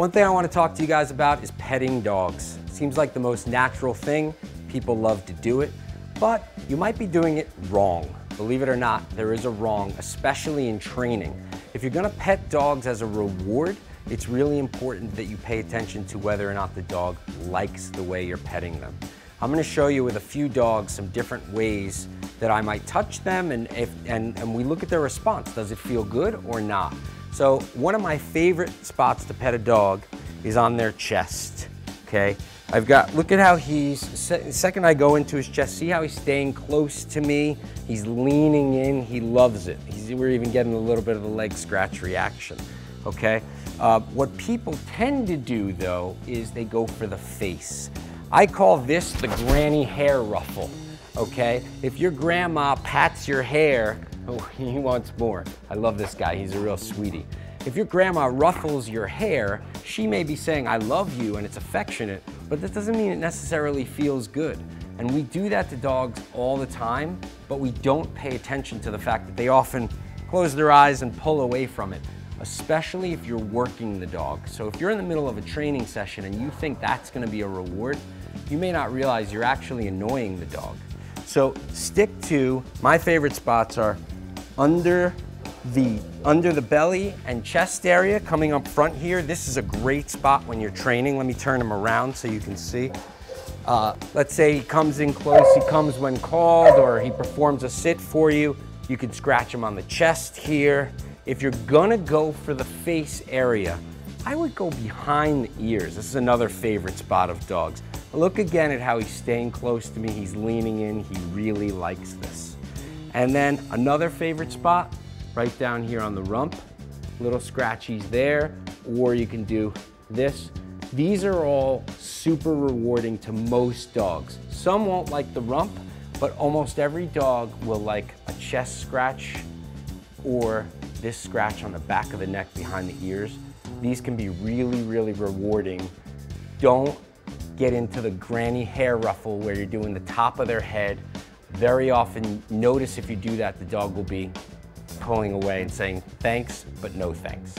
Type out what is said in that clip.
One thing I want to talk to you guys about is petting dogs. Seems like the most natural thing. People love to do it, but you might be doing it wrong. Believe it or not, there is a wrong, especially in training. If you're going to pet dogs as a reward, it's really important that you pay attention to whether or not the dog likes the way you're petting them. I'm going to show you with a few dogs some different ways that I might touch them, and we look at their response. Does it feel good or not? So one of my favorite spots to pet a dog is on their chest, okay? Look at how the second I go into his chest, see how he's staying close to me? He's leaning in, he loves it. We're even getting a little bit of a leg scratch reaction, okay? What people tend to do though, is they go for the face. I call this the granny hair ruffle, okay? If your grandma pats your hair, oh, he wants more. I love this guy, he's a real sweetie. If your grandma ruffles your hair, she may be saying, I love you, and it's affectionate, but that doesn't mean it necessarily feels good. And we do that to dogs all the time, but we don't pay attention to the fact that they often close their eyes and pull away from it, especially if you're working the dog. So if you're in the middle of a training session and you think that's gonna be a reward, you may not realize you're actually annoying the dog. So stick to, my favorite spots are under the belly and chest area, coming up front here. This is a great spot when you're training. Let me turn him around so you can see. Let's say he comes in close, he comes when called, or he performs a sit for you. You can scratch him on the chest here. If you're gonna go for the face area, I would go behind the ears. This is another favorite spot of dogs. Look again at how he's staying close to me. He's leaning in, he really likes this. And then another favorite spot, right down here on the rump, little scratchies there, or you can do this. These are all super rewarding to most dogs. Some won't like the rump, but almost every dog will like a chest scratch or this scratch on the back of the neck behind the ears. These can be really, really rewarding. Don't get into the granny hair ruffle where you're doing the top of their head. Very often, notice if you do that, the dog will be pulling away and saying thanks, but no thanks.